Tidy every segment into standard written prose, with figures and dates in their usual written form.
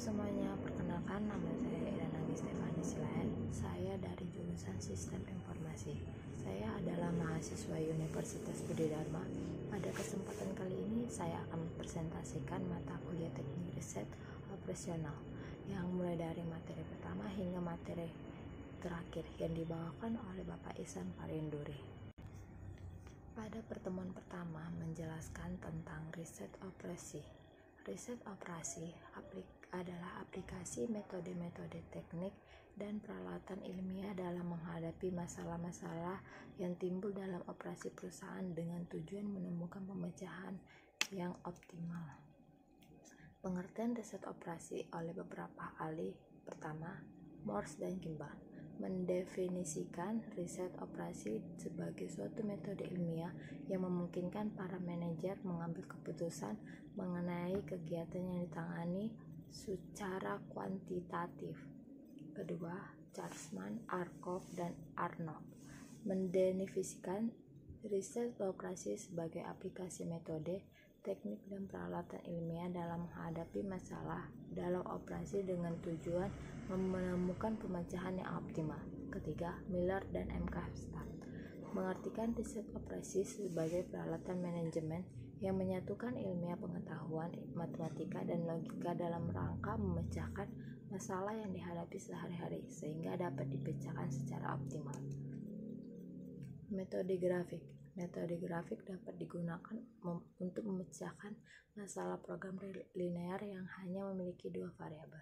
semuanya, perkenalkan nama saya Iranagi Stefani Silayan. Saya dari jurusan Sistem Informasi. Saya adalah mahasiswa Universitas Budi Dharma. Pada kesempatan kali ini saya akan mempresentasikan mata kuliah teknik riset operasional yang mulai dari materi pertama hingga materi terakhir yang dibawakan oleh Bapak Ihsan Parinduri. Pada pertemuan pertama menjelaskan tentang riset operasi. Riset operasi adalah aplikasi metode-metode teknik dan peralatan ilmiah dalam menghadapi masalah-masalah yang timbul dalam operasi perusahaan dengan tujuan menemukan pemecahan yang optimal. Pengertian riset operasi oleh beberapa ahli. Pertama, Morse dan Kimball mendefinisikan riset operasi sebagai suatu metode ilmiah yang memungkinkan para manajer mengambil keputusan mengenai kegiatan yang ditangani secara kuantitatif. Kedua, Charman, Arkoff, dan Arnold mendefinisikan riset operasi sebagai aplikasi metode, teknik, dan peralatan ilmiah dalam menghadapi masalah dalam operasi dengan tujuan menemukan pemecahan yang optimal. Ketiga, Miller dan M. Kapstan mengartikan riset operasi sebagai peralatan manajemen yang menyatukan ilmiah pengetahuan, matematika, dan logika dalam rangka memecahkan masalah yang dihadapi sehari-hari sehingga dapat dipecahkan secara optimal. Metode grafik. Metode grafik dapat digunakan untuk memecahkan masalah program linear yang hanya memiliki dua variabel.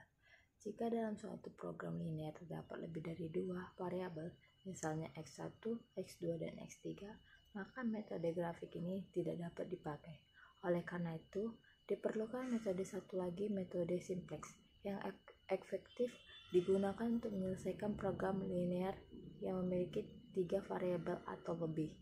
Jika dalam suatu program linear terdapat lebih dari dua variabel, misalnya X1, X2, dan X3, maka metode grafik ini tidak dapat dipakai. Oleh karena itu, diperlukan metode satu lagi, metode simplex, yang efektif digunakan untuk menyelesaikan program linear yang memiliki 3 variabel atau lebih.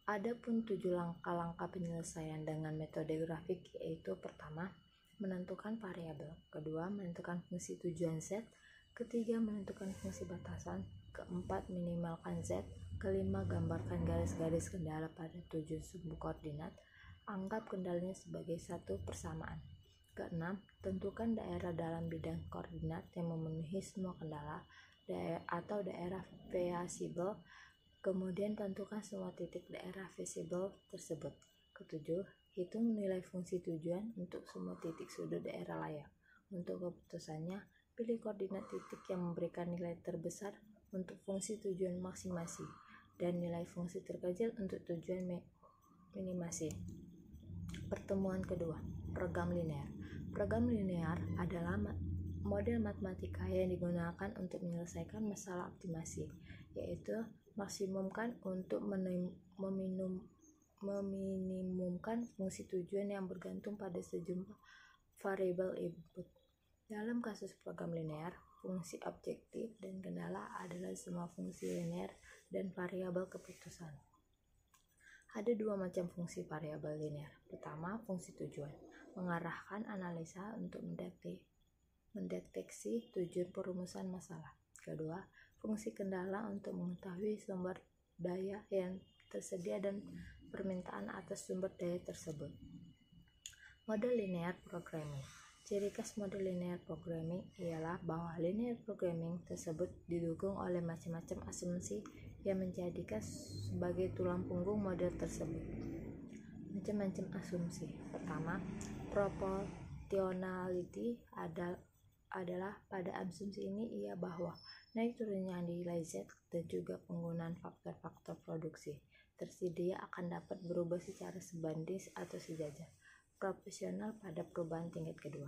Adapun 7 langkah-langkah penyelesaian dengan metode grafik, yaitu pertama, menentukan variabel, kedua, menentukan fungsi tujuan Z, ketiga, menentukan fungsi batasan, keempat, minimalkan Z, kelima, gambarkan garis-garis kendala pada 7 sumbu koordinat, anggap kendalanya sebagai satu persamaan, keenam, tentukan daerah dalam bidang koordinat yang memenuhi semua kendala atau daerah visible, kemudian tentukan semua titik daerah visible tersebut. Ketujuh, hitung nilai fungsi tujuan untuk semua titik sudut daerah layak. Untuk keputusannya, pilih koordinat titik yang memberikan nilai terbesar untuk fungsi tujuan maksimasi dan nilai fungsi terkecil untuk tujuan minimasi. Pertemuan kedua, program linear. Program linear adalah model matematika yang digunakan untuk menyelesaikan masalah optimasi, yaitu maksimumkan untuk meminimumkan fungsi tujuan yang bergantung pada sejumlah variabel input. Dalam kasus program linear, fungsi objektif dan kendala adalah semua fungsi linear dan variabel keputusan. Ada dua macam fungsi variabel linear. Pertama, fungsi tujuan, mengarahkan analisa untuk mendeteksi tujuan perumusan masalah. Kedua, fungsi kendala untuk mengetahui sumber daya yang tersedia dan permintaan atas sumber daya tersebut. Model linear programming. Ciri khas model linear programming ialah bahwa linear programming tersebut didukung oleh macam-macam asumsi yang menjadikan sebagai tulang punggung model tersebut. Macam-macam asumsi. Pertama, proportionality adalah pada asumsi ini ia bahwa naik turunnya nilai Z dan juga penggunaan faktor-faktor produksi tersedia akan dapat berubah secara sebanding atau sejajar proporsional pada perubahan tingkat kedua.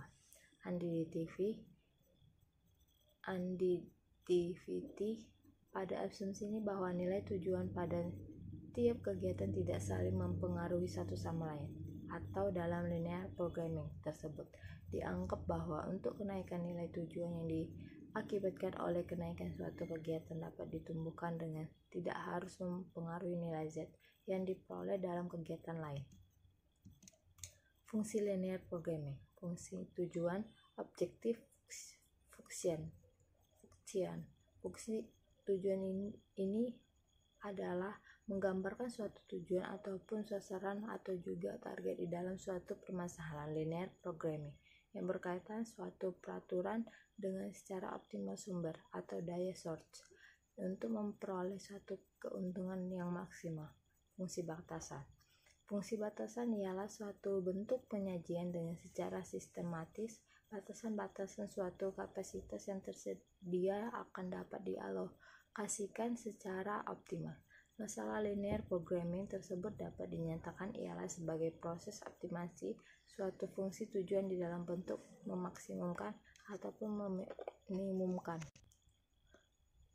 Additivity pada asumsi ini bahwa nilai tujuan pada tiap kegiatan tidak saling mempengaruhi satu sama lain, atau dalam linear programming tersebut dianggap bahwa untuk kenaikan nilai tujuan yang diakibatkan oleh kenaikan suatu kegiatan dapat ditumbuhkan dengan tidak harus mempengaruhi nilai Z yang diperoleh dalam kegiatan lain. Fungsi linear programming. Fungsi tujuan, objektif, function. Fungsi tujuan ini adalah menggambarkan suatu tujuan ataupun sasaran atau juga target di dalam suatu permasalahan linear programming yang berkaitan suatu peraturan dengan secara optimal sumber atau daya source untuk memperoleh suatu keuntungan yang maksimal. Fungsi batasan. Fungsi batasan ialah suatu bentuk penyajian dengan secara sistematis. Batasan-batasan suatu kapasitas yang tersedia akan dapat dialokasikan secara optimal. Masalah linear programming tersebut dapat dinyatakan ialah sebagai proses optimasi suatu fungsi tujuan di dalam bentuk memaksimumkan ataupun meminimumkan.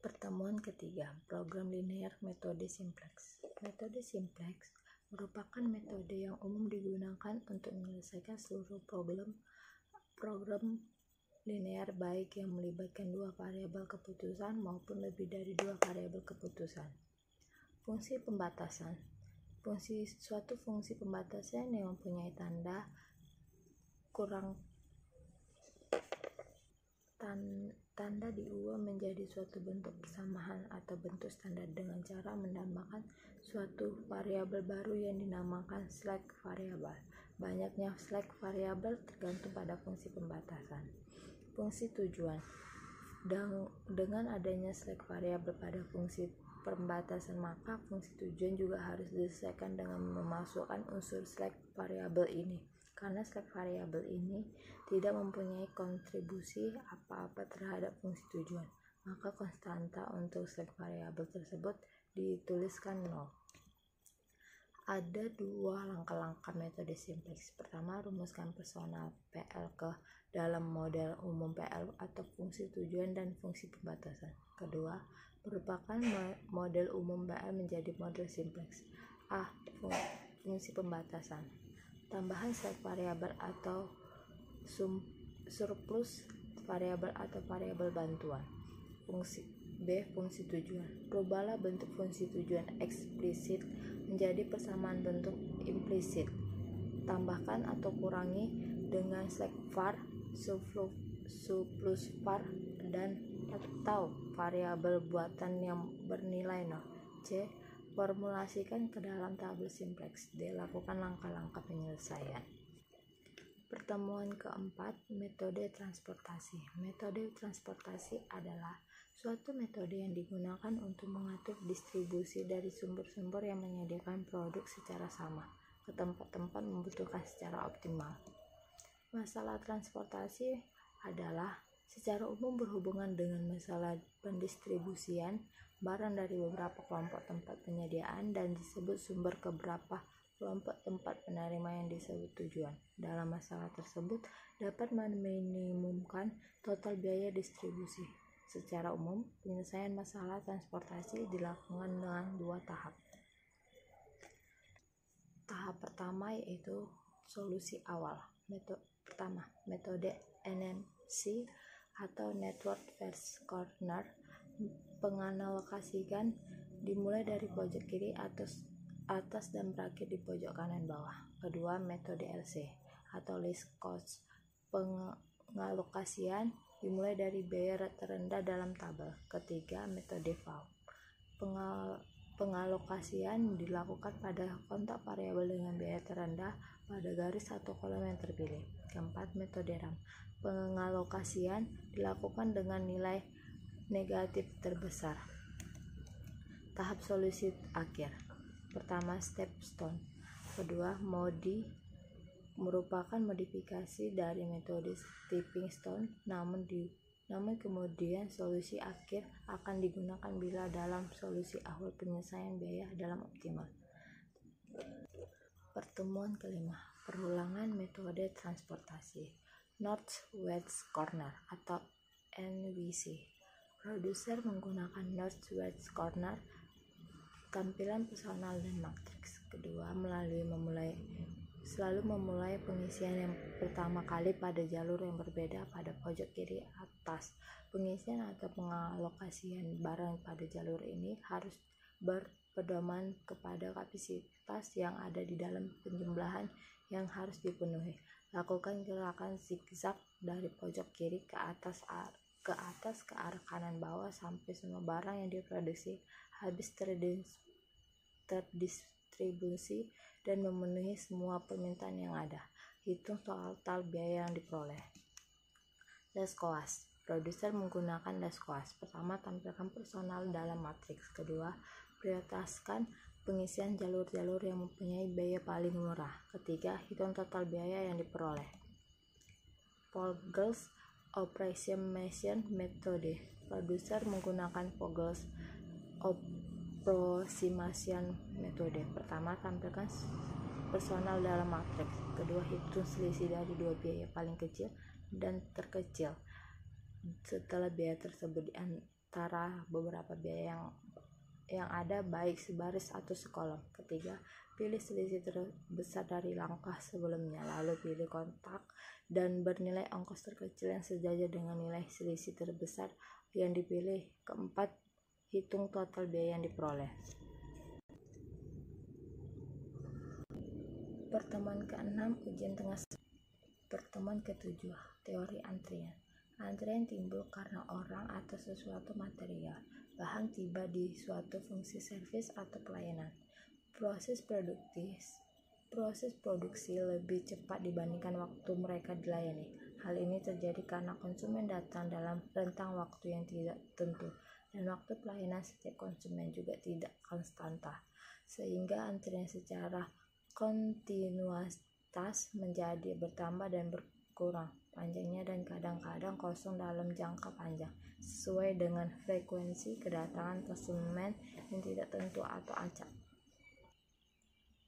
Pertemuan ketiga, program linear metode simplex. Metode simplex merupakan metode yang umum digunakan untuk menyelesaikan seluruh program linear baik yang melibatkan dua variabel keputusan maupun lebih dari dua variabel keputusan. Fungsi pembatasan. Suatu fungsi pembatasan yang mempunyai tanda diubah menjadi suatu bentuk persamaan atau bentuk standar dengan cara menambahkan suatu variabel baru yang dinamakan slack variabel. Banyaknya slack variabel tergantung pada fungsi pembatasan. Fungsi tujuan. Dengan adanya slack variabel pada fungsi pembatasan, maka fungsi tujuan juga harus disesuaikan dengan memasukkan unsur slack variabel ini. Karena slack variabel ini tidak mempunyai kontribusi apa-apa terhadap fungsi tujuan, maka konstanta untuk slack variabel tersebut dituliskan 0. Ada dua langkah-langkah metode simplex. Pertama, rumuskan personal PL ke dalam model umum PL atau fungsi tujuan dan fungsi pembatasan. Kedua, merupakan model umum PL menjadi model simplex. A. Fungsi pembatasan. Tambahan slack variabel atau surplus variabel atau variabel bantuan. Fungsi tujuan. Rubahlah bentuk fungsi tujuan eksplisit menjadi persamaan bentuk implisit. Tambahkan atau kurangi dengan slack var, surplus var, dan atau variabel buatan yang bernilai 0. C. Formulasikan ke dalam tabel simplex. D. Lakukan langkah-langkah penyelesaian. Pertemuan keempat, metode transportasi. Metode transportasi adalah suatu metode yang digunakan untuk mengatur distribusi dari sumber-sumber yang menyediakan produk secara sama ke tempat-tempat membutuhkan secara optimal. Masalah transportasi adalah secara umum berhubungan dengan masalah pendistribusian barang dari beberapa kelompok tempat penyediaan dan disebut sumber ke beberapa kelompok tempat penerima yang disebut tujuan. Dalam masalah tersebut dapat meminimumkan total biaya distribusi. Secara umum, penyelesaian masalah transportasi dilakukan dengan dua tahap. Tahap pertama yaitu solusi awal. Metode NNC atau Network First Corner penganalokasikan dimulai dari pojok kiri atas dan berakhir di pojok kanan bawah. Kedua, metode LC atau Least Cost pengalokasian dimulai dari biaya terendah dalam tabel. Ketiga, metode VAU pengalokasian dilakukan pada kontak variabel dengan biaya terendah pada garis atau kolom yang terpilih. Keempat, metode RAM pengalokasian dilakukan dengan nilai negatif terbesar. Tahap solusi akhir. Pertama, stepstone. Kedua, modi merupakan modifikasi dari metode stepping stone, namun kemudian solusi akhir akan digunakan bila dalam solusi awal penyelesaian biaya dalam optimal. Pertemuan kelima, perulangan metode transportasi. Northwest Corner atau NWC. Produser menggunakan Northwest Corner, tampilan personal dan matriks. Kedua, selalu memulai pengisian yang pertama kali pada jalur yang berbeda pada pojok kiri atas. Pengisian atau pengalokasian barang pada jalur ini harus berpedoman kepada kapasitas yang ada di dalam penjumlahan yang harus dipenuhi. Lakukan gerakan zigzag dari pojok kiri ke atas ke arah kanan bawah sampai semua barang yang diproduksi habis terdistribusi dan memenuhi semua permintaan yang ada. hitung total biaya yang diperoleh. Less cost. Produser menggunakan less cost. Pertama, tampilkan personal dalam matriks. Kedua, prioritaskan pengisian jalur-jalur yang mempunyai biaya paling murah. Ketiga, hitung total biaya yang diperoleh. Vogels Approximation Method. Produser menggunakan Vogels Approximation Method. Pertama, tampilkan personal dalam matriks. Kedua, hitung selisih dari dua biaya paling kecil dan terkecil setelah biaya tersebut di antara beberapa biaya yang ada, baik sebaris atau sekolom. Ketiga, pilih selisih terbesar dari langkah sebelumnya, lalu pilih kontak dan bernilai ongkos terkecil yang sejajar dengan nilai selisih terbesar yang dipilih. Keempat, hitung total biaya yang diperoleh. Pertemuan ke-6, ujian tengah. Pertemuan ke-7, teori antrian. Antrian timbul karena orang atau sesuatu material, bahan tiba di suatu fungsi servis atau pelayanan. Proses produksi lebih cepat dibandingkan waktu mereka dilayani. Hal ini terjadi karena konsumen datang dalam rentang waktu yang tidak tentu, dan waktu pelayanan setiap konsumen juga tidak konstanta, sehingga antrian secara kontinuitas menjadi bertambah dan berkurang panjangnya dan kadang-kadang kosong dalam jangka panjang, sesuai dengan frekuensi kedatangan konsumen yang tidak tentu atau acak.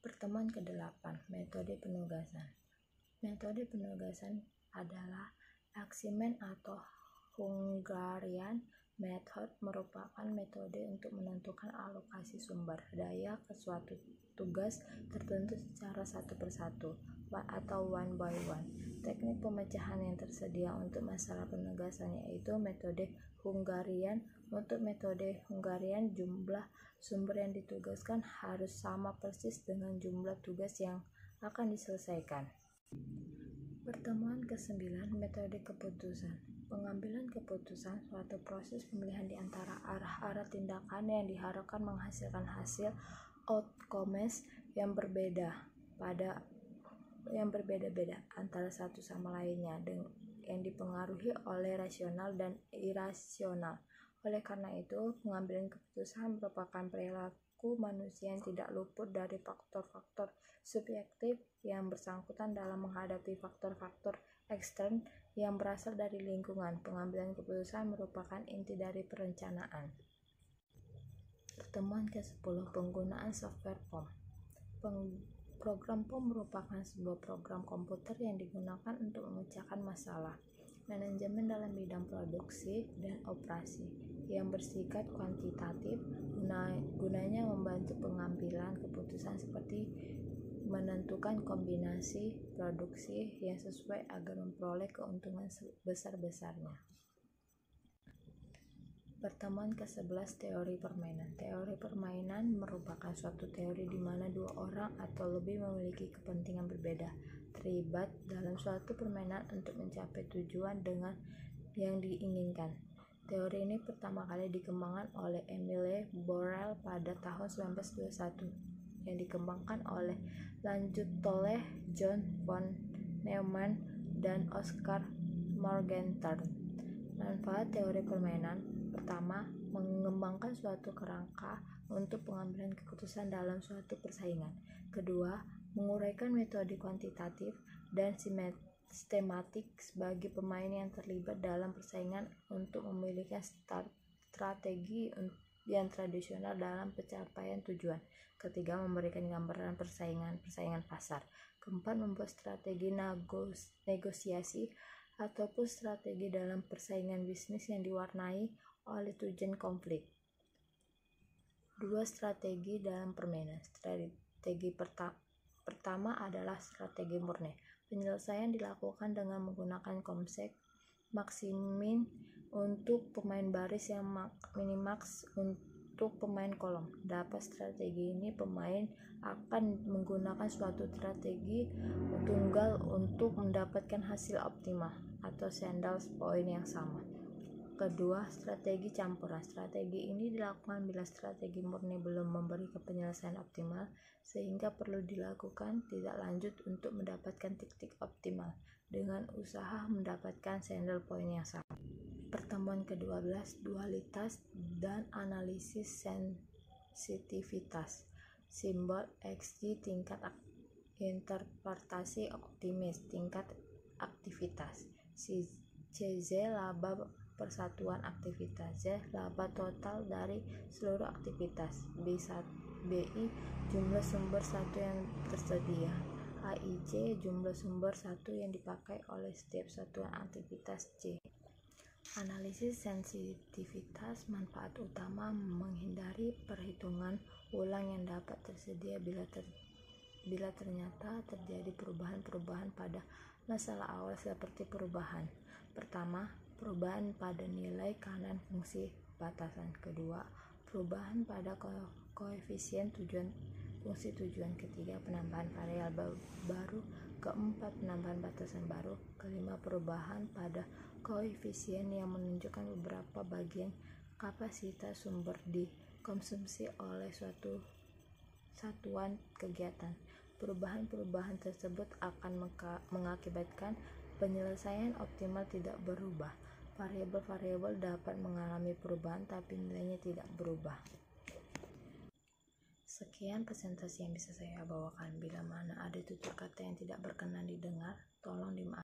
Pertemuan ke-8, metode penugasan. Metode penugasan adalah Axiom atau Hungarian Method, merupakan metode untuk menentukan alokasi sumber daya ke suatu tugas tertentu secara satu persatu atau one by one. Teknik pemecahan yang tersedia untuk masalah penugasan yaitu metode Hungarian. Untuk metode Hungarian, jumlah sumber yang ditugaskan harus sama persis dengan jumlah tugas yang akan diselesaikan. Pertemuan ke-9, metode keputusan. Pengambilan keputusan suatu proses pemilihan di antara arah-arah tindakan yang diharapkan menghasilkan hasil outcomes yang berbeda-beda antara satu sama lainnya, yang dipengaruhi oleh rasional dan irasional. Oleh karena itu, pengambilan keputusan merupakan perilaku manusia yang tidak luput dari faktor-faktor subjektif yang bersangkutan dalam menghadapi faktor-faktor ekstern yang berasal dari lingkungan. Pengambilan keputusan merupakan inti dari perencanaan. Pertemuan ke-10, penggunaan software POM. Program POM merupakan sebuah program komputer yang digunakan untuk memecahkan masalah manajemen dalam bidang produksi dan operasi yang bersifat kuantitatif. Gunanya membantu pengambilan keputusan seperti menentukan kombinasi produksi yang sesuai agar memperoleh keuntungan sebesar-besarnya. Pertemuan ke-11, teori permainan. Teori permainan merupakan suatu teori di mana dua orang atau lebih memiliki kepentingan berbeda terlibat dalam suatu permainan untuk mencapai tujuan dengan yang diinginkan. Teori ini pertama kali dikembangkan oleh Emile Borel pada tahun 1921, yang dikembangkan lanjut oleh John von Neumann dan Oscar Morgenstern. Manfaat teori permainan: pertama, mengembangkan suatu kerangka untuk pengambilan keputusan dalam suatu persaingan. Kedua, menguraikan metode kuantitatif dan sistematik bagi pemain yang terlibat dalam persaingan untuk memiliki strategi yang tradisional dalam pencapaian tujuan. Ketiga, memberikan gambaran persaingan pasar. Keempat, membuat strategi negosiasi ataupun strategi dalam persaingan bisnis yang diwarnai oleh tujuan konflik. 2. Strategi dalam permainan. Strategi pertama adalah strategi murni. Penyelesaian dilakukan dengan menggunakan konsep maksimin untuk pemain baris yang minimax untuk pemain kolom. Dapat strategi ini, pemain akan menggunakan suatu strategi tunggal untuk mendapatkan hasil optimal atau sandals point yang sama. Kedua, strategi campuran. Strategi ini dilakukan bila strategi murni belum memberikan penyelesaian optimal, sehingga perlu dilakukan tidak lanjut untuk mendapatkan titik optimal dengan usaha mendapatkan saddle point yang sama. Pertemuan ke-12, dualitas dan analisis sensitivitas. Simbol XY tingkat interpretasi optimis, tingkat aktivitas. CZ laba persatuan aktivitas, Z laba total dari seluruh aktivitas, BI jumlah sumber satu yang tersedia, AIC jumlah sumber satu yang dipakai oleh setiap satuan aktivitas C. Analisis sensitivitas. Manfaat utama menghindari perhitungan ulang yang dapat tersedia bila ternyata terjadi perubahan-perubahan pada masalah awal seperti perubahan. Pertama, perubahan pada nilai kanan fungsi batasan. Kedua, perubahan pada koefisien tujuan fungsi tujuan. Ketiga, penambahan variabel baru. Keempat, penambahan batasan baru. Kelima, perubahan pada koefisien yang menunjukkan beberapa bagian kapasitas sumber dikonsumsi oleh suatu satuan kegiatan. Perubahan-perubahan tersebut akan mengakibatkan penyelesaian optimal tidak berubah. Variabel-variabel dapat mengalami perubahan tapi nilainya tidak berubah. Sekian presentasi yang bisa saya bawakan. Bila mana ada tutur kata yang tidak berkenan didengar, tolong dimaafkan.